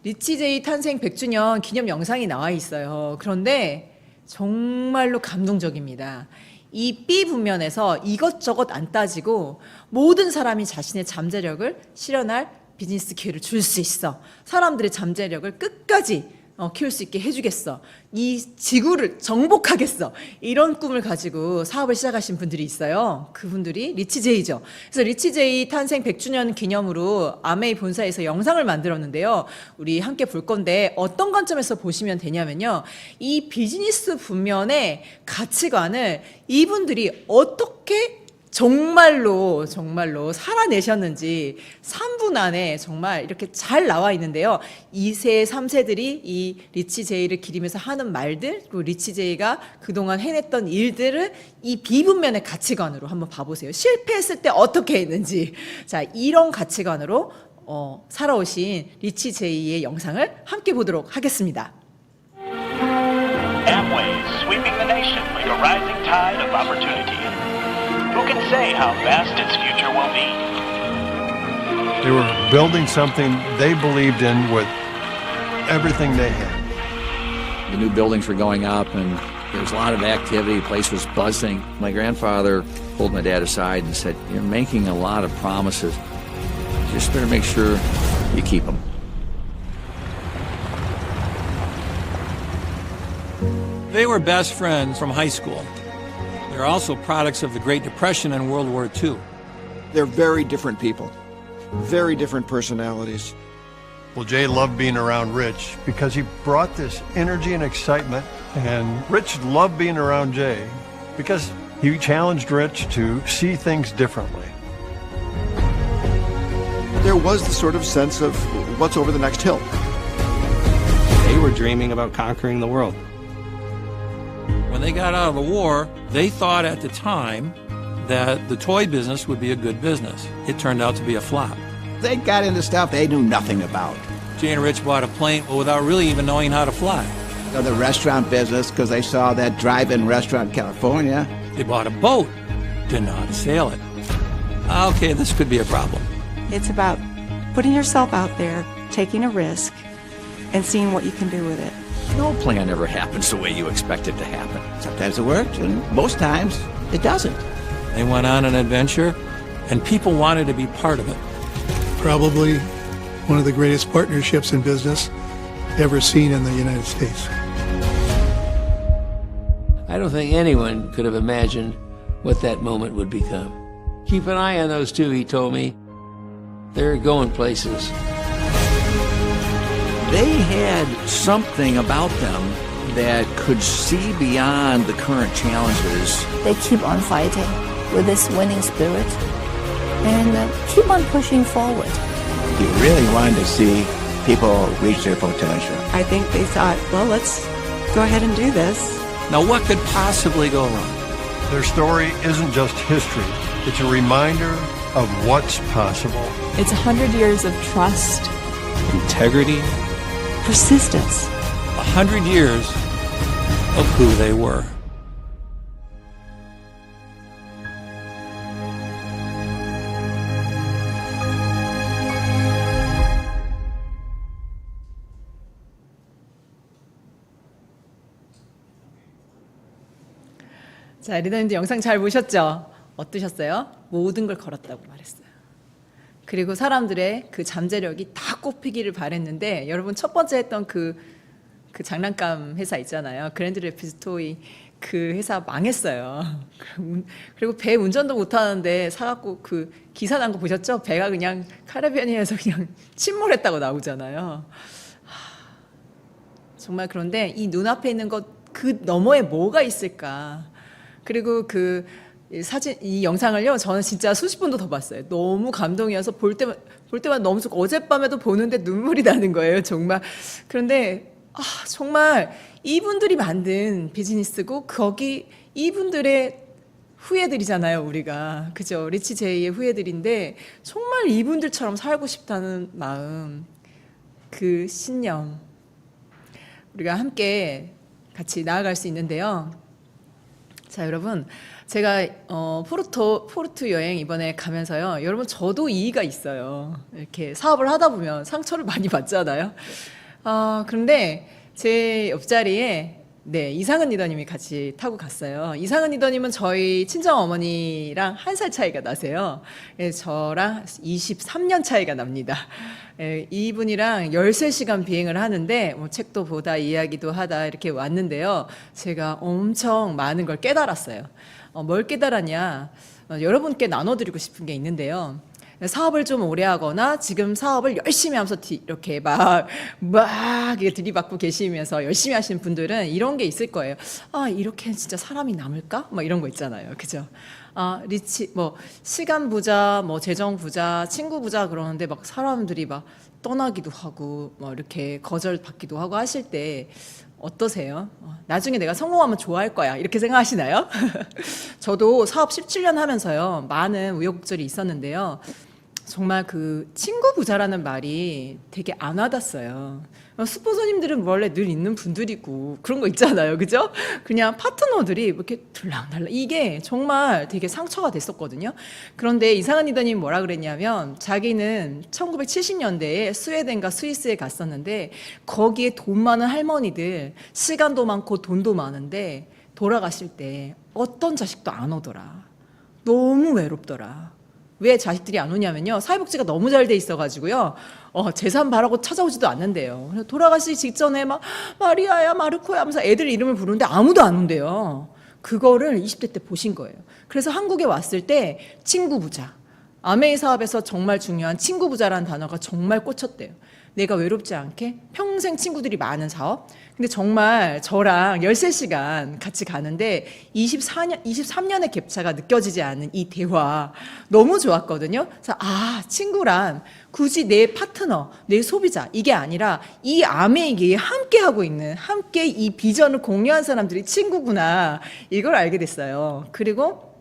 리치제이 탄생 100주년 기념 영상이 나와 있어요. 그런데 정말로 감동적입니다. 이 B 분면에서 이것저것 안 따지고 모든 사람이 자신의 잠재력을 실현할 비즈니스 기회를 줄 수 있어. 사람들의 잠재력을 끝까지 키울 수 있게 해주겠어. 이 지구를 정복하겠어. 이런 꿈을 가지고 사업을 시작하신 분들이 있어요. 그분들이 리치제이죠. 그래서 리치제이 탄생 100주년 기념으로 아메이 본사에서 영상을 만들었는데요. 우리 함께 볼 건데 어떤 관점에서 보시면 되냐면요. 이 비즈니스 분면의 가치관을 이분들이 어떻게 정말로 살아내셨는지 3분 안에 정말 이렇게 잘 나와 있는데요. 2세, 3세들이 이 리치제이를 기리면서 하는 말들, 그리고 리치제이가 그동안 해냈던 일들을 이 비분면의 가치관으로 한번 봐보세요. 실패했을 때 어떻게 했는지. 자, 이런 가치관으로 살아오신 리치제이의 영상을 함께 보도록 하겠습니다. Amway is sweeping the nation like a rising tide of opportunity. Who can say how vast its future will be? They were building something they believed in with everything they had. The new buildings were going up and there was a lot of activity, the place was buzzing. My grandfather pulled my dad aside and said, "You're making a lot of promises. You just better make sure you keep them." They were best friends from high school. They're also products of the Great Depression and World War II. They're very different people, very different personalities. Well, Jay loved being around Rich because he brought this energy and excitement, and Rich loved being around Jay because he challenged Rich to see things differently. There was the sort of sense of what's over the next hill. They were dreaming about conquering the world. When they got out of the war, they thought at the time that the toy business would be a good business. It turned out to be a flop. They got into stuff they knew nothing about. Jay and Rich bought a plane without really even knowing how to fly. The restaurant business, because they saw that drive-in restaurant in California. They bought a boat, didn't know how to sail it. Okay, this could be a problem. It's about putting yourself out there, taking a risk, and seeing what you can do with it. No plan ever happens the way you expect it to happen. Sometimes it works, and most times it doesn't. They went on an adventure, and people wanted to be part of it. Probably one of the greatest partnerships in business ever seen in the United States. I don't think anyone could have imagined what that moment would become. Keep an eye on those two, he told me. They're going places. They had something about them that could see beyond the current challenges. They keep on fighting with this winning spirit and keep on pushing forward. He really wanted to see people reach their potential. I think they thought, well, let's go ahead and do this. Now, what could possibly go wrong? Their story isn't just history, it's a reminder of what's possible. It's 100 years of trust, integrity, persistence. 100 years of who they were. 자, 리더님들 영상 잘 보셨죠? 어떠셨어요? 모든 걸 걸었다고 말했어요. 그리고 사람들의 그 잠재력이 다 꼽히기를 바랬는데, 여러분 첫 번째 했던 그 장난감 회사 있잖아요. 그랜드 래피드 토이, 그 회사 망했어요. 그리고 배 운전도 못하는데 사갖고 그 기사 난 거 보셨죠? 배가 그냥 카리비안에서 그냥 침몰했다고 나오잖아요. 정말. 그런데 이 눈앞에 있는 것 그 너머에 뭐가 있을까? 그리고 그 사진, 이 영상을요, 저는 진짜 수십 번도 더 봤어요. 너무 감동이어서 볼 때마다 너무 좋고, 어젯밤에도 보는데 눈물이 나는 거예요, 정말. 그런데 정말 이분들이 만든 비즈니스고, 거기 이분들의 후예들이잖아요, 우리가. 그죠? 리치 제이의 후예들인데, 정말 이분들처럼 살고 싶다는 마음, 그 신념, 우리가 함께 같이 나아갈 수 있는데요. 자, 여러분, 제가 포르투 여행 이번에 가면서요, 여러분 저도 이의가 있어요. 이렇게 사업을 하다 보면 상처를 많이 받잖아요. 그런데 제 옆자리에 이상은 리더님이 같이 타고 갔어요. 이상은 리더님은 저희 친정 어머니랑 1살 차이가 나세요. 저랑 23년 차이가 납니다. 이분이랑 13시간 비행을 하는데, 뭐 책도 보다 이야기도 하다 이렇게 왔는데요. 제가 엄청 많은 걸 깨달았어요. 뭘 깨달았냐? 여러분께 나눠드리고 싶은 게 있는데요. 사업을 좀 오래 하거나 지금 사업을 열심히 하면서 이렇게 막 들이받고 계시면서 열심히 하시는 분들은 이런 게 있을 거예요. 이렇게 진짜 사람이 남을까? 막 이런 거 있잖아요. 그죠? 시간 부자, 재정 부자, 친구 부자 그러는데 막 사람들이 막 떠나기도 하고, 이렇게 거절받기도 하고 하실 때 어떠세요? 나중에 내가 성공하면 좋아할 거야, 이렇게 생각하시나요? 저도 사업 17년 하면서요, 많은 우여곡절이 있었는데요. 정말 그 친구 부자라는 말이 되게 안 와닿았어요. 스폰서님들은 원래 늘 있는 분들이고 그런 거 있잖아요. 그죠? 그냥 파트너들이 이렇게 들락날락, 이게 정말 되게 상처가 됐었거든요. 그런데 이상한 리더님 뭐라 그랬냐면, 자기는 1970년대에 스웨덴과 스위스에 갔었는데, 거기에 돈 많은 할머니들, 시간도 많고 돈도 많은데 돌아가실 때 어떤 자식도 안 오더라. 너무 외롭더라. 왜 자식들이 안 오냐면요, 사회복지가 너무 잘 돼 있어가지고요, 재산 바라고 찾아오지도 않는데요. 돌아가시기 직전에 막 마리아야 마르코야 하면서 애들 이름을 부르는데 아무도 안 온대요. 그거를 20대 때 보신 거예요. 그래서 한국에 왔을 때 친구 부자, 아메이 사업에서 정말 중요한 친구 부자라는 단어가 정말 꽂혔대요. 내가 외롭지 않게 평생 친구들이 많은 사업. 근데 정말 저랑 13시간 같이 가는데 23년의 갭차가 느껴지지 않는 이 대화 너무 좋았거든요. 그래서 친구란 굳이 내 파트너, 내 소비자, 이게 아니라 이 아메이게 함께 하고 있는, 함께 이 비전을 공유한 사람들이 친구구나, 이걸 알게 됐어요. 그리고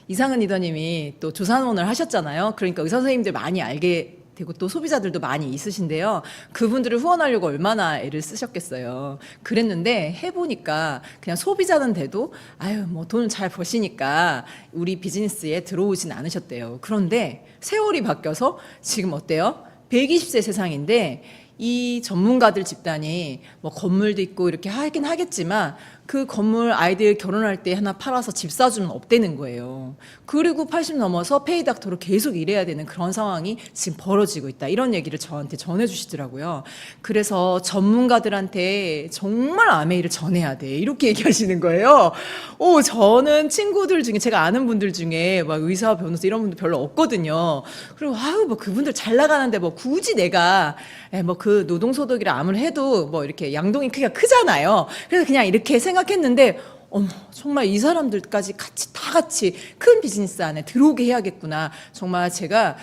이상은 리더님이 또 조산원을 하셨잖아요. 그러니까 의사 선생님들 많이 알게 되고 또 소비자들도 많이 있으신데요. 그분들을 후원하려고 얼마나 애를 쓰셨겠어요. 그랬는데 해보니까 그냥 소비자는 돼도 돈을 잘 버시니까 우리 비즈니스에 들어오진 않으셨대요. 그런데 세월이 바뀌어서 지금 어때요? 120세 세상인데 이 전문가들 집단이 건물도 있고 이렇게 하긴 하겠지만, 그 건물 아이들 결혼할 때 하나 팔아서 집 사주는 없대는 거예요. 그리고 80 넘어서 페이닥터로 계속 일해야 되는 그런 상황이 지금 벌어지고 있다, 이런 얘기를 저한테 전해주시더라고요. 그래서 전문가들한테 정말 아메이를 전해야 돼, 이렇게 얘기하시는 거예요. 저는 친구들 중에, 제가 아는 분들 중에 의사, 변호사 이런 분들 별로 없거든요. 그리고 그분들 잘 나가는데 굳이 내가 그 노동소득이라 아무리 해도 이렇게 양동이 크기가 크잖아요. 그래서 그냥 이렇게 생각했는데, 정말 이 사람들까지 다 같이 큰 비즈니스 안에 들어오게 해야겠구나. 정말 제가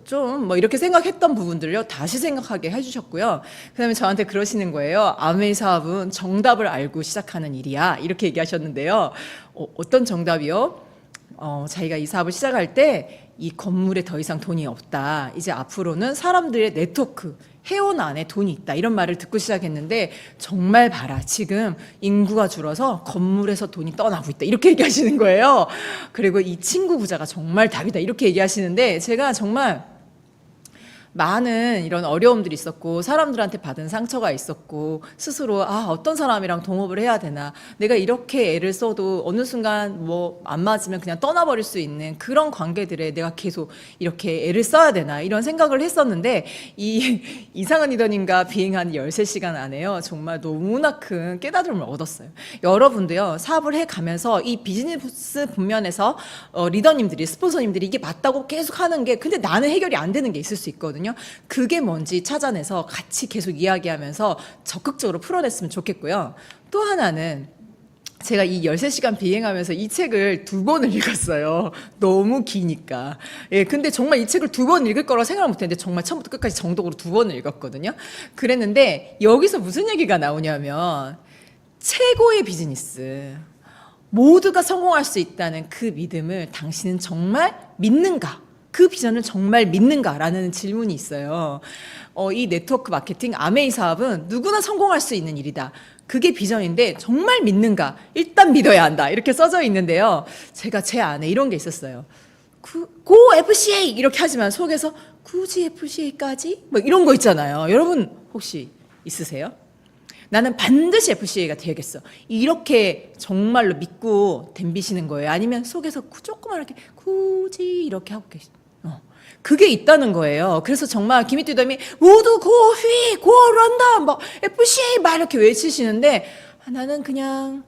좀 이렇게 생각했던 부분들요, 다시 생각하게 해주셨고요. 그다음에 저한테 그러시는 거예요. 아메이 사업은 정답을 알고 시작하는 일이야, 이렇게 얘기하셨는데요. 어떤 정답이요? 자기가 이 사업을 시작할 때 이 건물에 더 이상 돈이 없다. 이제 앞으로는 사람들의 네트워크, 회원 안에 돈이 있다. 이런 말을 듣고 시작했는데 정말 봐라. 지금 인구가 줄어서 건물에서 돈이 떠나고 있다. 이렇게 얘기하시는 거예요. 그리고 이 친구 부자가 정말 답이다. 이렇게 얘기하시는데 제가 정말 많은 이런 어려움들이 있었고 사람들한테 받은 상처가 있었고 스스로 어떤 사람이랑 동업을 해야 되나, 내가 이렇게 애를 써도 어느 순간 뭐 안 맞으면 그냥 떠나버릴 수 있는 그런 관계들에 내가 계속 이렇게 애를 써야 되나 이런 생각을 했었는데 이 이상한 리더님과 비행한 13시간 안에요 정말 너무나 큰 깨달음을 얻었어요. 여러분도요 사업을 해가면서 이 비즈니스 분면에서 리더님들이, 스폰서님들이 이게 맞다고 계속 하는 게 근데 나는 해결이 안 되는 게 있을 수 있거든요. 그게 뭔지 찾아내서 같이 계속 이야기하면서 적극적으로 풀어냈으면 좋겠고요. 또 하나는 제가 이 13시간 비행하면서 이 책을 2번을 읽었어요. 너무 기니까. 예, 근데 정말 이 책을 2번 읽을 거라고 생각을 못 했는데 정말 처음부터 끝까지 정독으로 2번을 읽었거든요. 그랬는데 여기서 무슨 얘기가 나오냐면 최고의 비즈니스, 모두가 성공할 수 있다는 그 믿음을 당신은 정말 믿는가? 그 비전을 정말 믿는가라는 질문이 있어요. 이 네트워크 마케팅 아메이 사업은 누구나 성공할 수 있는 일이다. 그게 비전인데 정말 믿는가? 일단 믿어야 한다. 이렇게 써져 있는데요. 제가 제 안에 이런 게 있었어요. 고 FCA 이렇게 하지만 속에서 굳이 FCA까지? 뭐 이런 거 있잖아요. 여러분 혹시 있으세요? 나는 반드시 FCA가 되겠어. 이렇게 정말로 믿고 덤비시는 거예요. 아니면 속에서 조그맣게 굳이 이렇게 하고 계시죠. 그게 있다는 거예요. 그래서 정말 김희띠덤이 모두 고휘 고런던 뭐 FCA 막 이렇게 외치시는데 나는 그냥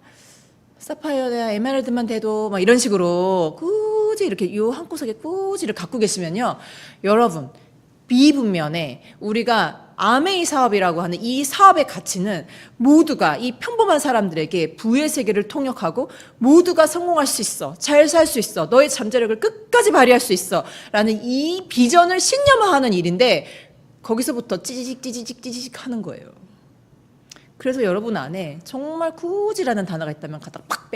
사파이어나 에메랄드만 돼도 막 이런 식으로 굳이 이렇게 요 한 구석에 꾸지를 갖고 계시면요, 여러분 비분면에 우리가 아메이 사업이라고 하는 이 사업의 가치는 모두가 이 평범한 사람들에게 부의 세계를 통역하고 모두가 성공할 수 있어, 잘 살 수 있어, 너의 잠재력을 끝까지 발휘할 수 있어 라는 이 비전을 신념화하는 일인데 거기서부터 찌지직 하는 거예요. 그래서 여러분 안에 정말 굳이라는 단어가 있다면 갖다 팍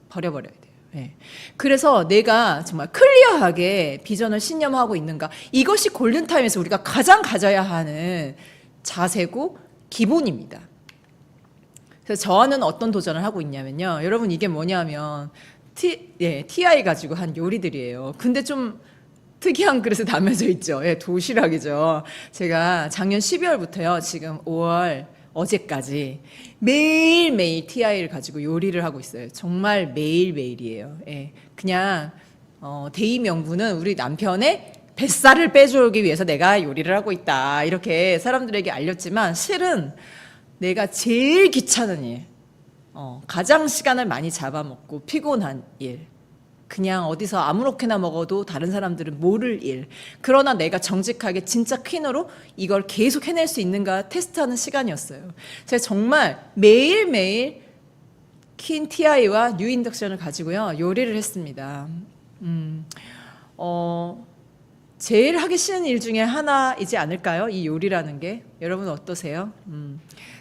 버려버려야 돼요. 네. 그래서 내가 정말 클리어하게 비전을 신념하고 있는가, 이것이 골든타임에서 우리가 가장 가져야 하는 자세고 기본입니다. 그래서 저는 어떤 도전을 하고 있냐면요, 여러분 이게 뭐냐면 TI 가지고 한 요리들이에요. 근데 좀 특이한 그릇에 담겨져 있죠. 도시락이죠. 제가 작년 12월부터요 지금 5월 어제까지 매일매일 TI를 가지고 요리를 하고 있어요. 정말 매일매일이에요. 그냥 대의 명분은 우리 남편의 뱃살을 빼주기 위해서 내가 요리를 하고 있다 이렇게 사람들에게 알렸지만 실은 내가 제일 귀찮은 일, 가장 시간을 많이 잡아먹고 피곤한 일, 그냥 어디서 아무렇게나 먹어도 다른 사람들은 모를 일, 그러나 내가 정직하게 진짜 퀸으로 이걸 계속 해낼 수 있는가 테스트하는 시간이었어요. 제가 정말 매일매일 퀸 TI와 뉴 인덕션을 가지고요 요리를 했습니다. 제일 하기 싫은 일 중에 하나이지 않을까요? 이 요리라는 게. 여러분 어떠세요?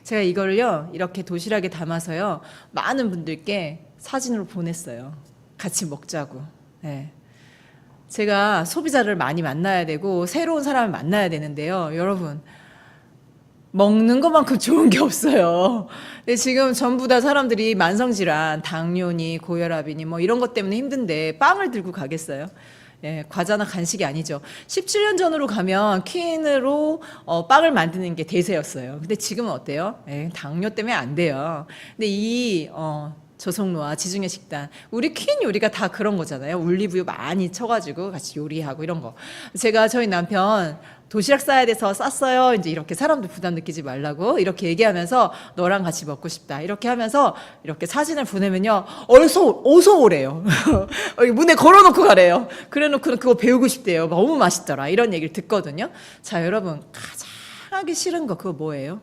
제가 이거를요 이렇게 도시락에 담아서요 많은 분들께 사진으로 보냈어요. 같이 먹자고. 네. 제가 소비자를 많이 만나야 되고 새로운 사람을 만나야 되는데요, 여러분 먹는 것만큼 좋은 게 없어요. 근데 지금 전부 다 사람들이 만성질환, 당뇨니 고혈압이니 뭐 이런 것 때문에 힘든데 빵을 들고 가겠어요? 과자나 간식이 아니죠. 17년 전으로 가면 퀸으로 빵을 만드는 게 대세였어요. 근데 지금은 어때요? 당뇨 때문에 안 돼요. 근데 이 조성노와 지중해 식단, 우리 퀸 요리가 다 그런 거잖아요. 올리브유 많이 쳐가지고 같이 요리하고 이런 거. 제가 저희 남편 도시락 싸야 돼서 쌌어요. 이제 이렇게 사람들 부담 느끼지 말라고 이렇게 얘기하면서 너랑 같이 먹고 싶다 이렇게 하면서 이렇게 사진을 보내면요 어서 오래요. 문에 걸어놓고 가래요. 그래놓고 그거 배우고 싶대요. 너무 맛있더라 이런 얘기를 듣거든요. 자, 여러분 가장 하기 싫은 거 그거 뭐예요?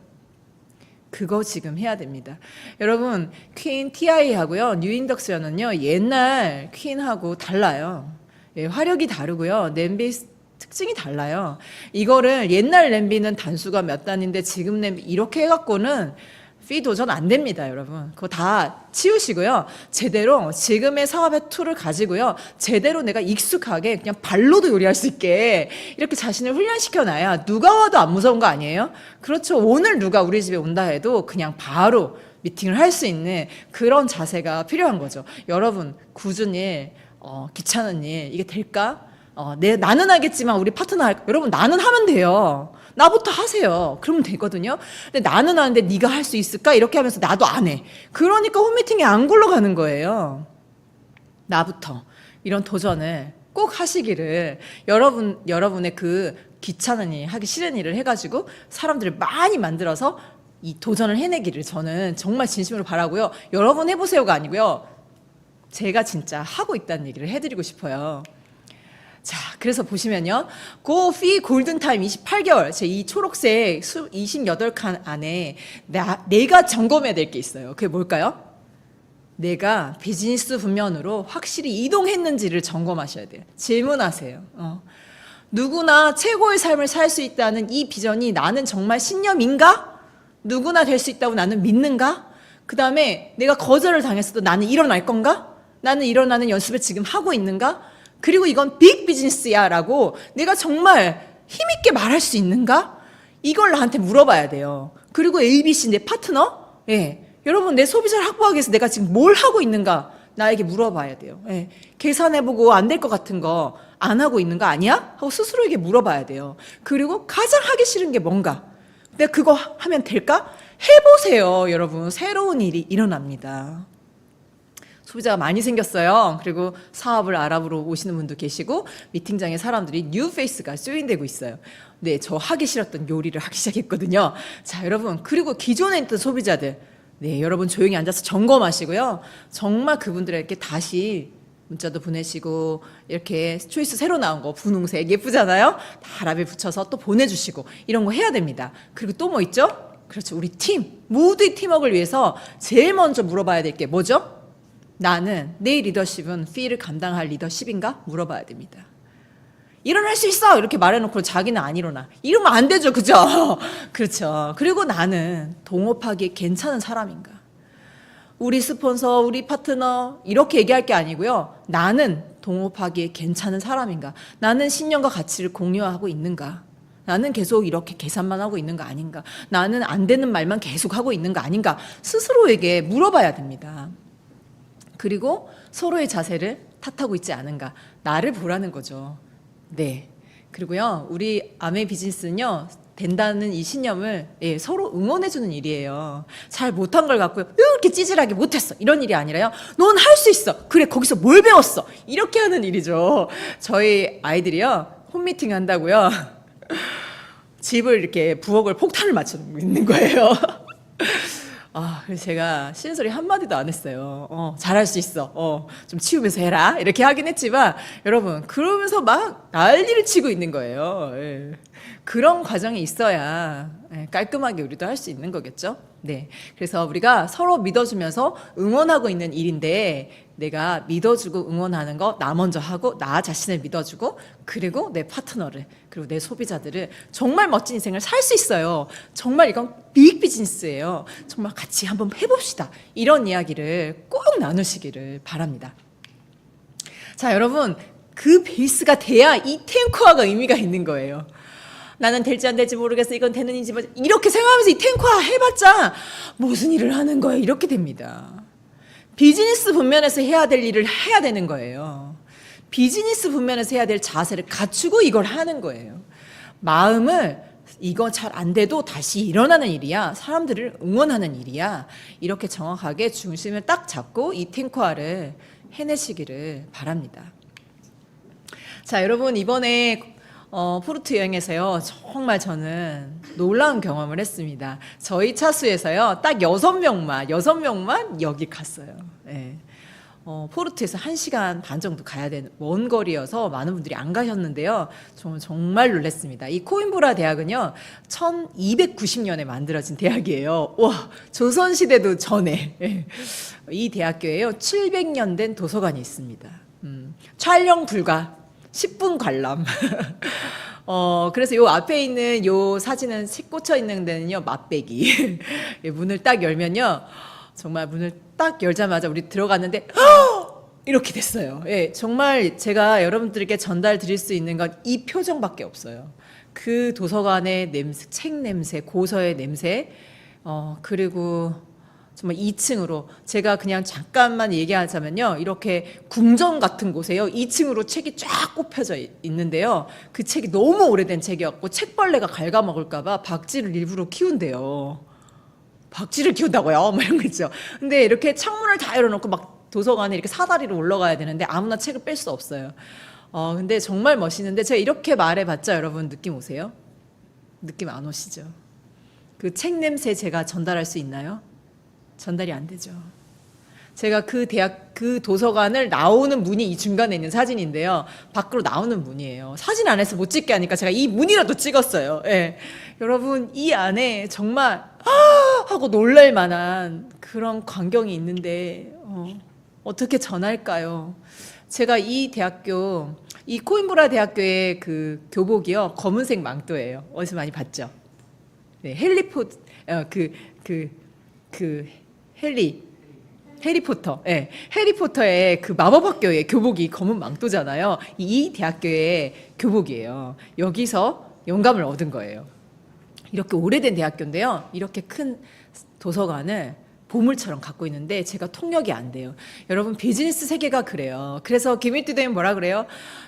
그거 지금 해야 됩니다. 여러분 퀸 TI하고요 뉴 인덕션은요 옛날 퀸하고 달라요. 화력이 다르고요 냄비 특징이 달라요. 이거를 옛날 냄비는 단수가 몇 단인데 지금 냄비 이렇게 해갖고는 피 도전 안 됩니다, 여러분. 그거 다 치우시고요. 제대로 지금의 사업의 툴을 가지고요. 제대로 내가 익숙하게 그냥 발로도 요리할 수 있게 이렇게 자신을 훈련시켜 놔야 누가 와도 안 무서운 거 아니에요? 그렇죠. 오늘 누가 우리 집에 온다 해도 그냥 바로 미팅을 할 수 있는 그런 자세가 필요한 거죠. 여러분, 굳은 일, 귀찮은 일, 이게 될까? 나는 하겠지만 우리 파트너 할까? 여러분, 나는 하면 돼요. 나부터 하세요. 그러면 되거든요. 근데 나는 하는데 네가 할 수 있을까? 이렇게 하면서 나도 안 해. 그러니까 홈미팅이 안 굴러가는 거예요. 나부터 이런 도전을 꼭 하시기를 여러분의 그 귀찮은 일, 하기 싫은 일을 해가지고 사람들을 많이 만들어서 이 도전을 해내기를 저는 정말 진심으로 바라고요. 여러분 해보세요가 아니고요. 제가 진짜 하고 있다는 얘기를 해드리고 싶어요. 자, 그래서 보시면요. 고피 골든타임 28개월, 제 이 초록색 28칸 안에 내가 점검해야 될 게 있어요. 그게 뭘까요? 내가 비즈니스 분면으로 확실히 이동했는지를 점검하셔야 돼요. 질문하세요. 누구나 최고의 삶을 살 수 있다는 이 비전이 나는 정말 신념인가? 누구나 될 수 있다고 나는 믿는가? 그 다음에 내가 거절을 당했어도 나는 일어날 건가? 나는 일어나는 연습을 지금 하고 있는가? 그리고 이건 빅 비즈니스야 라고 내가 정말 힘있게 말할 수 있는가? 이걸 나한테 물어봐야 돼요. 그리고 ABC 내 파트너? 예. 여러분, 내 소비자를 확보하기 위해서 내가 지금 뭘 하고 있는가? 나에게 물어봐야 돼요. 예. 계산해보고 안 될 것 같은 거 안 하고 있는 거 아니야? 하고 스스로에게 물어봐야 돼요. 그리고 가장 하기 싫은 게 뭔가? 내가 그거 하면 될까? 해보세요, 여러분. 새로운 일이 일어납니다. 소비자가 많이 생겼어요. 그리고 사업을 알아보러 오시는 분도 계시고 미팅장에 사람들이 뉴 페이스가 조인되고 있어요. 네, 저 하기 싫었던 요리를 하기 시작했거든요. 자, 여러분, 그리고 기존에 있던 소비자들, 네, 여러분 조용히 앉아서 점검하시고요. 정말 그분들에게 다시 문자도 보내시고 이렇게 초이스 새로 나온 거 분홍색 예쁘잖아요. 다 라벨 붙여서 또 보내주시고 이런 거 해야 됩니다. 그리고 또 뭐 있죠? 그렇죠. 우리 팀, 모두의 팀워크를 위해서 제일 먼저 물어봐야 될 게 뭐죠? 나는 내 리더십은 피를 감당할 리더십인가? 물어봐야 됩니다. 일어날 수 있어! 이렇게 말해놓고 자기는 안 일어나. 이러면 안 되죠. 그죠? 그렇죠. 그리고 나는 동업하기에 괜찮은 사람인가? 우리 스폰서, 우리 파트너 이렇게 얘기할 게 아니고요. 나는 동업하기에 괜찮은 사람인가? 나는 신념과 가치를 공유하고 있는가? 나는 계속 이렇게 계산만 하고 있는 거 아닌가? 나는 안 되는 말만 계속 하고 있는 거 아닌가? 스스로에게 물어봐야 됩니다. 그리고 서로의 자세를 탓하고 있지 않은가? 나를 보라는 거죠. 네. 그리고요, 우리 아메 비즈니스는요, 된다는 이 신념을 서로 응원해주는 일이에요. 잘 못한 걸 갖고 이렇게 찌질하게 못했어. 이런 일이 아니라요. 넌 할 수 있어. 그래, 거기서 뭘 배웠어. 이렇게 하는 일이죠. 저희 아이들이요, 홈미팅 한다고요. 집을 이렇게 부엌을 폭탄을 맞추고 있는 거예요. 그래서 제가 쉬는 소리 한마디도 안 했어요. 잘할 수 있어. 좀 치우면서 해라. 이렇게 하긴 했지만, 여러분, 그러면서 막 난리를 치고 있는 거예요. 예. 그런 과정이 있어야 깔끔하게 우리도 할 수 있는 거겠죠? 네. 그래서 우리가 서로 믿어주면서 응원하고 있는 일인데, 내가 믿어주고 응원하는 거 나 먼저 하고, 나 자신을 믿어주고, 그리고 내 파트너를, 그리고 내 소비자들을 정말 멋진 인생을 살 수 있어요. 정말 이건 빅 비즈니스예요. 정말 같이 한번 해봅시다. 이런 이야기를 꼭 나누시기를 바랍니다. 자, 여러분, 그 베이스가 돼야 이 탱크화가 의미가 있는 거예요. 나는 될지 안 될지 모르겠어. 이건 되는지 이렇게 생각하면서 이 탱크화 해봤자 무슨 일을 하는 거예요. 이렇게 됩니다. 비즈니스 분면에서 해야 될 일을 해야 되는 거예요. 비즈니스 분면에서 해야 될 자세를 갖추고 이걸 하는 거예요. 마음을 이거 잘 안 돼도 다시 일어나는 일이야. 사람들을 응원하는 일이야. 이렇게 정확하게 중심을 딱 잡고 이 탱크화를 해내시기를 바랍니다. 자, 여러분, 이번에 포르투 여행에서요, 정말 저는 놀라운 경험을 했습니다. 저희 차수에서요, 딱 6명만 여기 갔어요. 네. 포르투에서 1시간 반 정도 가야 되는 먼 거리여서 많은 분들이 안 가셨는데요. 정말 놀랐습니다. 이 코임브라 대학은요, 1290년에 만들어진 대학이에요. 와, 조선시대도 전에. 네. 이 대학교에요, 700년 된 도서관이 있습니다. 촬영 불가. 10분 관람. 그래서 요 앞에 있는 요 사진은 책 꽂혀 있는 데는요, 맛배기. 예, 문을 딱 열면요, 정말 문을 딱 열자마자 우리 들어갔는데, 이렇게 됐어요. 예, 정말 제가 여러분들에게 전달 드릴 수 있는 건 이 표정밖에 없어요. 그 도서관의 냄새, 책 냄새, 고서의 냄새, 그리고 정말 2층으로 제가 그냥 잠깐만 얘기하자면요, 이렇게 궁전 같은 곳에요, 2층으로 책이 쫙 꼽혀져 있는데요, 그 책이 너무 오래된 책이었고 책벌레가 갉아먹을까봐 박쥐를 일부러 키운대요. 박쥐를 키운다고요? 뭐 이런 거 있죠. 근데 이렇게 창문을 다 열어놓고 막 도서관에 이렇게 사다리로 올라가야 되는데 아무나 책을 뺄 수 없어요. 근데 정말 멋있는데 제가 이렇게 말해봤자 여러분 느낌 오세요? 느낌 안 오시죠? 그 책 냄새 제가 전달할 수 있나요? 전달이 안 되죠. 제가 그 도서관을 나오는 문이 이 중간에 있는 사진인데요, 밖으로 나오는 문이에요. 사진 안에서 못 찍게 하니까 제가 이 문이라도 찍었어요. 예. 여러분, 이 안에 정말 하고 놀랄 만한 그런 광경이 있는데 어떻게 전할까요? 제가 이 대학교, 이 코임브라 대학교의 그 교복이요, 검은색 망토예요. 어디서 많이 봤죠? 네, 해리포터. 예, 해리포터의 그 마법학교의 교복이 검은 망토잖아요. 이 대학교의 교복이에요. 여기서 영감을 얻은 거예요. 이렇게 오래된 대학교인데요, 이렇게 큰 도서관을 보물처럼 갖고 있는데 제가 통역이 안 돼요. 여러분, 비즈니스 세계가 그래요. 그래서 김일두대는 뭐라 그래요?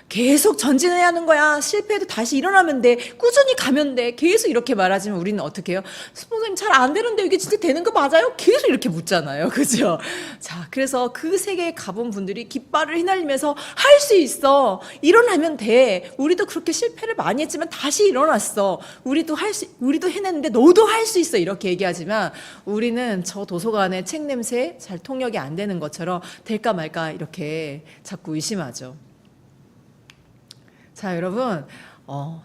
계속 전진해야 하는 거야. 실패해도 다시 일어나면 돼. 꾸준히 가면 돼. 계속 이렇게 말하지만 우리는 어떻게 해요? 스폰서님 잘 안 되는데 이게 진짜 되는 거 맞아요? 계속 이렇게 묻잖아요. 그죠? 자, 그래서 그 세계에 가본 분들이 깃발을 휘날리면서 할 수 있어. 일어나면 돼. 우리도 그렇게 실패를 많이 했지만 다시 일어났어. 우리도 해냈는데 너도 할 수 있어. 이렇게 얘기하지만 우리는 저 도서관의 책 냄새 잘 통역이 안 되는 것처럼 될까 말까 이렇게 자꾸 의심하죠. 자, 여러분,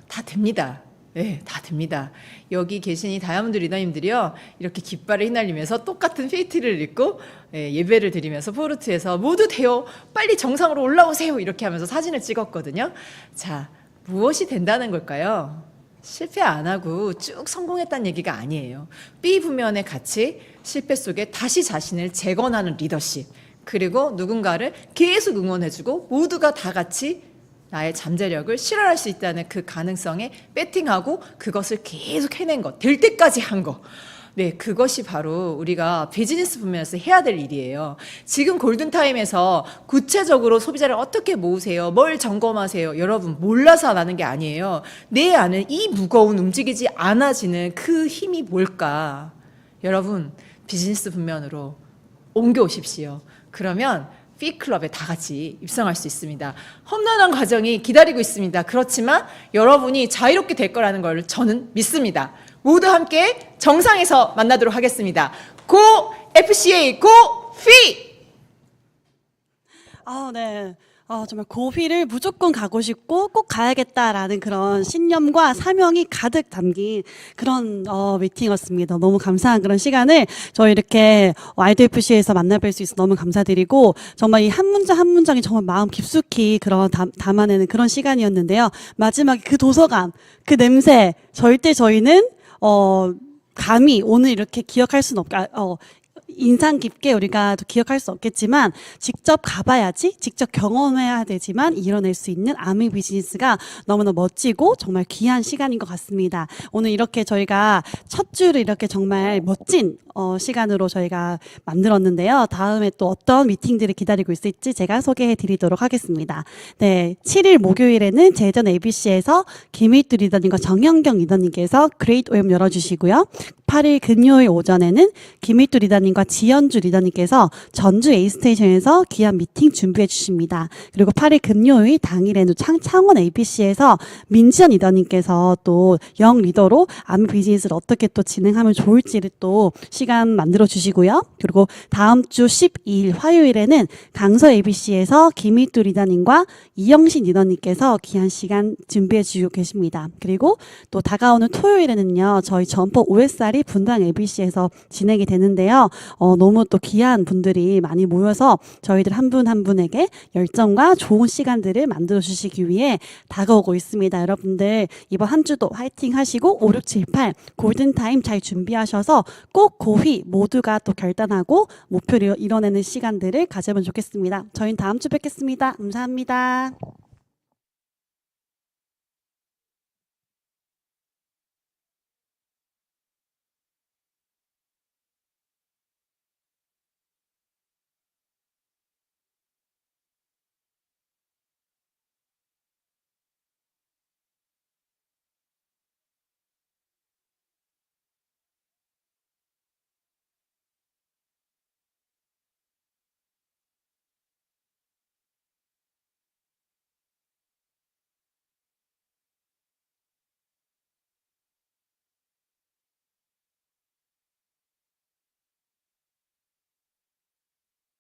다 됩니다. 네, 다 됩니다. 여기 계신 이 다이아몬드 리더님들이요, 이렇게 깃발을 휘날리면서 똑같은 페이티를 입고 예배를 드리면서 포르투에서 모두 돼요, 빨리 정상으로 올라오세요, 이렇게 하면서 사진을 찍었거든요. 자, 무엇이 된다는 걸까요? 실패 안 하고 쭉 성공했다는 얘기가 아니에요. 비부면의 가치, 실패 속에 다시 자신을 재건하는 리더십, 그리고 누군가를 계속 응원해주고 모두가 다 같이 나의 잠재력을 실현할 수 있다는 그 가능성에 배팅하고 그것을 계속 해낸 것, 될 때까지 한 것. 네, 그것이 바로 우리가 비즈니스 분야에서 해야 될 일이에요. 지금 골든타임에서 구체적으로 소비자를 어떻게 모으세요? 뭘 점검하세요? 여러분, 몰라서 안 하는 게 아니에요. 내 안에 이 무거운 움직이지 않아지는 그 힘이 뭘까? 여러분, 비즈니스 분면으로 옮겨오십시오. 그러면 B클럽에 다 같이 입성할 수 있습니다. 험난한 과정이 기다리고 있습니다. 그렇지만 여러분이 자유롭게 될 거라는 걸 저는 믿습니다. 모두 함께 정상에서 만나도록 하겠습니다. 고 FCA, 고 휘! 네. 정말 고휘를 무조건 가고 싶고 꼭 가야겠다라는 그런 신념과 사명이 가득 담긴 그런 미팅이었습니다. 너무 감사한 그런 시간을 저희 이렇게 IDFC에서 만나뵐 수 있어서 너무 감사드리고, 정말 이 한 문장 한 문장이 정말 마음 깊숙이 그런 담아내는 그런 시간이었는데요. 마지막에 그 도서관, 그 냄새, 절대 저희는 감히 오늘 이렇게 기억할 수는 인상 깊게 우리가 기억할 수 없겠지만 직접 가봐야지, 직접 경험해야 되지만 이뤄낼 수 있는 아미 비즈니스가 너무나 멋지고 정말 귀한 시간인 것 같습니다. 오늘 이렇게 저희가 첫 주를 이렇게 정말 멋진 시간으로 저희가 만들었는데요. 다음에 또 어떤 미팅들이 기다리고 있을지 제가 소개해 드리도록 하겠습니다. 네, 7일 목요일에는 제전 ABC에서 김일두 리더님과 정현경 리더님께서 그레이트 OM 열어주시고요. 8일 금요일 오전에는 김일두 리더님과 지연주 리더님께서 전주 A스테이션에서 귀한 미팅 준비해 주십니다. 그리고 8일 금요일 당일에는 창원 ABC에서 민지연 리더님께서 또 영 리더로 아미 비즈니스를 어떻게 또 진행하면 좋을지를 또 시간 만들어 주시고요. 그리고 다음 주 12일 화요일에는 강서 ABC에서 김일두 리더님과 이영신 리더님께서 귀한 시간 준비해 주시고 계십니다. 그리고 또 다가오는 토요일에는요, 저희 점포 OSR이 분당 ABC에서 진행이 되는데요. 너무 또 귀한 분들이 많이 모여서 저희들 한 분 한 분에게 열정과 좋은 시간들을 만들어 주시기 위해 다가오고 있습니다. 여러분들 이번 한 주도 화이팅 하시고 5, 6, 7, 8 골든타임 잘 준비하셔서 꼭 고휘 모두가 또 결단하고 목표를 이뤄내는 시간들을 가져보면 좋겠습니다. 저희는 다음 주 뵙겠습니다. 감사합니다.